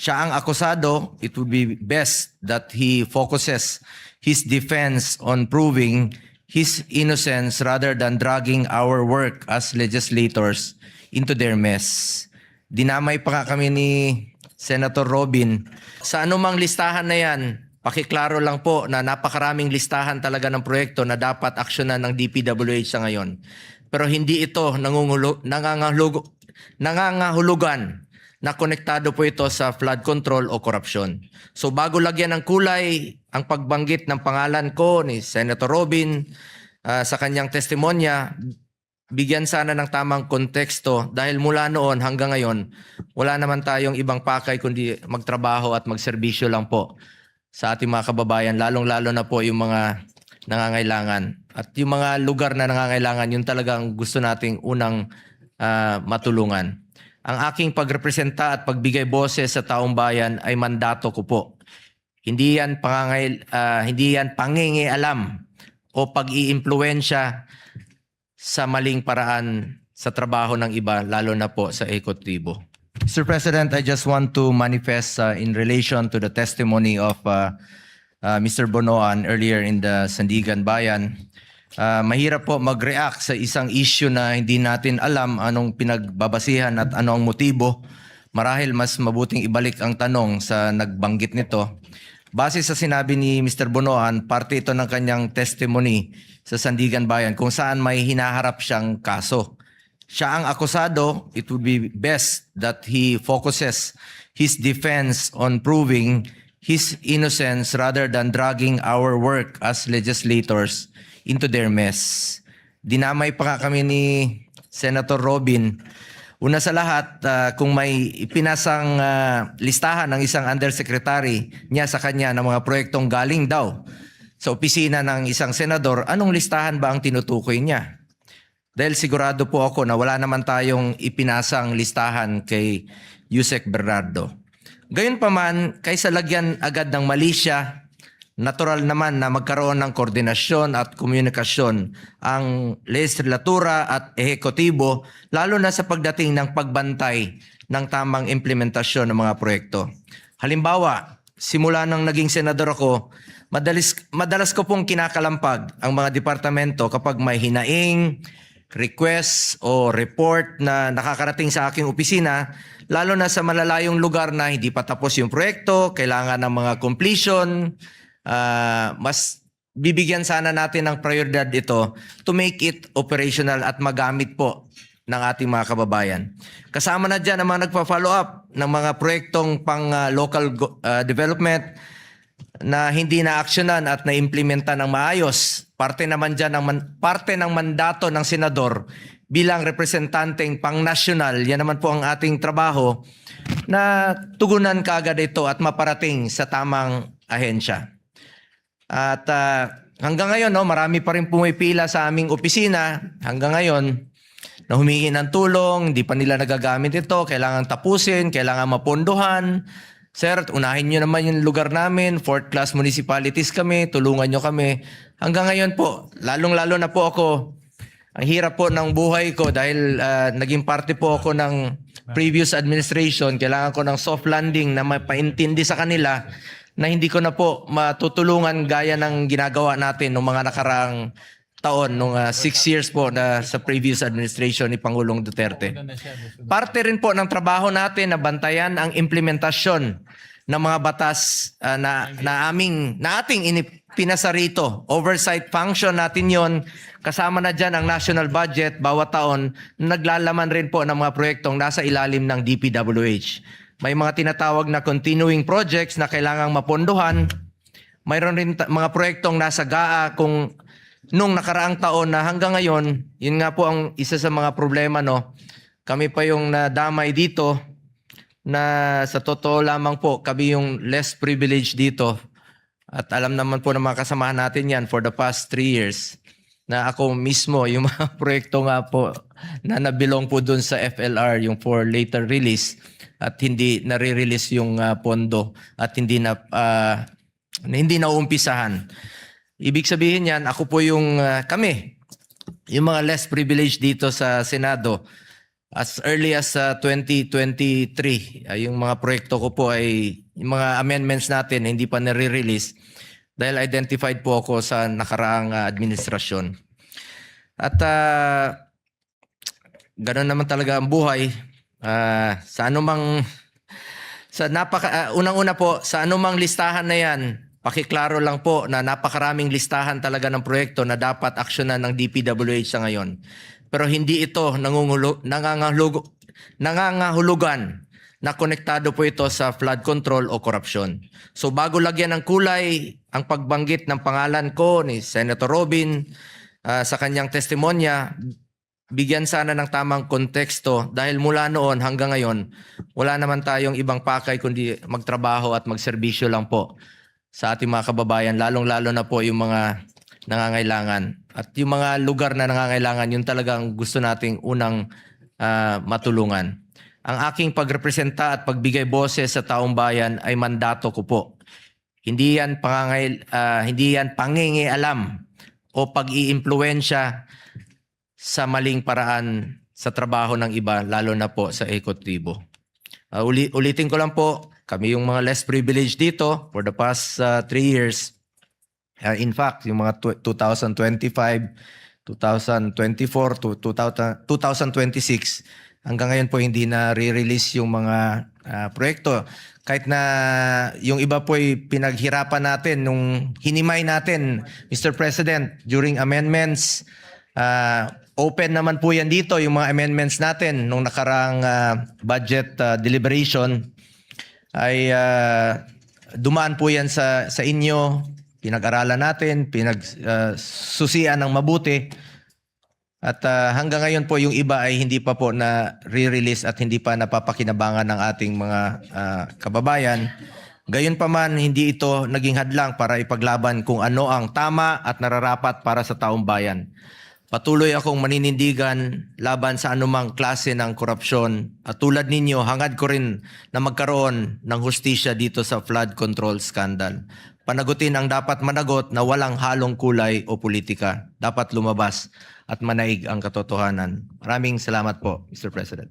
siya ang akusado, it would be best that he focuses his defense on proving his innocence rather than dragging our work as legislators into their mess. Dinamay pa nga kami ni Senator Robin. Sa anumang listahan na yan, pakiklaro lang po na napakaraming listahan talaga ng proyekto na dapat aksyonan ng DPWH sa ngayon. Pero hindi ito nangangahulugan na konektado po ito sa flood control o korupsyon. So bago lagyan ng kulay ang pagbanggit ng pangalan ko ni Senator Robin sa kanyang testimonya, bigyan sana ng tamang konteksto dahil mula noon hanggang ngayon, wala naman tayong ibang pakay kundi magtrabaho at magserbisyo lang po sa ating mga kababayan, lalong-lalo na po yung mga nangangailangan. At yung mga lugar na nangangailangan, yun talagang gusto nating unang matulungan. Ang aking pagrepresenta at pagbigay boses sa taong bayan ay mandato ko po. Hindi yan pangingialam o pag-iimpluwensya sa maling paraan sa trabaho ng iba, lalo na po sa ekotibo. Mr. President, I just want to manifest in relation to the testimony of Mr. Bonoan earlier in the Sandigan Bayan. Mahirap po mag-react sa isang issue na hindi natin alam anong pinagbabasihan at ano ang motibo. Marahil mas mabuting ibalik ang tanong sa nagbanggit nito. Base sa sinabi ni Mr. Bonoan, parte ito ng kanyang testimony sa Sandigan Bayan kung saan may hinaharap siyang kaso. Siya ang akusado, it would be best that he focuses his defense on proving his innocence rather than dragging our work as legislators into their mess. Dinamay pa nga kami ni Senator Robin. Una sa lahat, kung may ipinasang listahan ng isang undersecretary niya sa kanya ng mga proyektong galing daw sa opisina ng isang senador, anong listahan ba ang tinutukoy niya? Dahil sigurado po ako na wala naman tayong ipinasang listahan kay Yusek Bernardo. Gayunpaman, kaysa lagyan agad ng mali siya, natural naman na magkaroon ng koordinasyon at komunikasyon ang legislatura at ehekutibo, lalo na sa pagdating ng pagbantay ng tamang implementasyon ng mga proyekto. Halimbawa, simula nang naging senador ako, madalas ko pong kinakalampag ang mga departamento kapag may hinaing, request o report na nakakarating sa aking opisina, lalo na sa malalayong lugar na hindi pa tapos yung proyekto, kailangan ng mga completion. Mas bibigyan sana natin ng prioridad ito to make it operational at magamit po ng ating mga kababayan. Kasama na dyan ang mga nagpa-follow up ng mga proyektong pang local development na hindi na-actionan at na-implementa ng maayos. Parte naman dyan parte ng mandato ng senador bilang representanteng pang-nasyonal. Yan naman po ang ating trabaho na tugunan kaagad ito at maparating sa tamang ahensya. At hanggang ngayon, marami pa rin pumipila sa aming opisina. Hanggang ngayon, na humingi ng tulong, hindi pa nila nagagamit ito, kailangan tapusin, kailangan mapondohan. Sir, unahin nyo naman yung lugar namin, fourth class municipalities kami, tulungan nyo kami. Hanggang ngayon po, lalong-lalo na po ako, ang hirap po ng buhay ko dahil naging parte po ako ng previous administration, kailangan ko ng soft landing na mapaintindi sa kanila na hindi ko na po matutulungan gaya ng ginagawa natin noong mga nakaraang taon, noong 6 years po na sa previous administration ni Pangulong Duterte. Parte rin po ng trabaho natin na bantayan ang implementasyon ng mga batas na ating pinasa rito. Oversight function natin yon. Kasama na dyan ang national budget bawat taon na naglalaman rin po ng mga proyektong nasa ilalim ng DPWH. May mga tinatawag na continuing projects na kailangang mapondohan. Mayroon rin mga proyektong nasa GAA kung nung nakaraang taon na hanggang ngayon, yun nga po ang isa sa mga problema, no? Kami pa yung nadamay dito na sa totoo lamang po, kami yung less privileged dito. At alam naman po ng mga kasamahan natin yan for the past 3 years na ako mismo, yung mga proyekto nga po na nabilong po dun sa FLR, yung for later release, at hindi nare-release yung pondo at hindi naumpisahan. Ibig sabihin yan, ako po yung kami, yung mga less privileged dito sa Senado, as early as 2023, yung mga proyekto ko po ay yung mga amendments natin hindi pa nare-release dahil identified po ako sa nakaraang administrasyon. At ganoon naman talaga ang buhay. Sa anumang unang-una po sa anumang listahan na yan, pakiklaro lang po na napakaraming listahan talaga ng proyekto na dapat aksyonan ng DPWH sa ngayon. Pero hindi ito nangangahulugan na konektado po ito sa flood control o korupsyon. So bago lagyan ng kulay ang pagbanggit ng pangalan ko ni Senator Robin sa kanyang testimonya, bigyan sana ng tamang konteksto dahil mula noon hanggang ngayon, wala naman tayong ibang pakay kundi magtrabaho at magserbisyo lang po sa ating mga kababayan, lalong-lalo na po yung mga nangangailangan. At yung mga lugar na nangangailangan, yun talagang gusto nating unang matulungan. Ang aking pagrepresenta at pagbigay boses sa taong bayan ay mandato ko po. Hindi yan pangingialam o pag-iimpluwensya sa maling paraan sa trabaho ng iba, lalo na po sa ekotribo. Ulitin ko lang po, kami yung mga less privileged dito for the past 3 years. In fact, yung mga 2025, 2024 to 2026, hanggang ngayon po hindi na re-release yung mga proyekto. Kahit na yung iba po ay pinaghirapan natin nung hinimay natin, Mr. President, during amendments. Open naman po yan dito, yung mga amendments natin nung nakarang budget deliberation ay dumaan po yan sa inyo. Pinag-aralan natin, pinagsusian ng mabuti. At hanggang ngayon po yung iba ay hindi pa po na re-release at hindi pa napapakinabangan ng ating mga kababayan. Gayunpaman, hindi ito naging hadlang para ipaglaban kung ano ang tama at nararapat para sa taong bayan. Patuloy akong maninindigan laban sa anumang klase ng korupsyon at tulad ninyo, hangad ko rin na magkaroon ng hustisya dito sa flood control scandal. Panagutin ang dapat managot na walang halong kulay o politika. Dapat lumabas at manaig ang katotohanan. Maraming salamat po, Mr. President.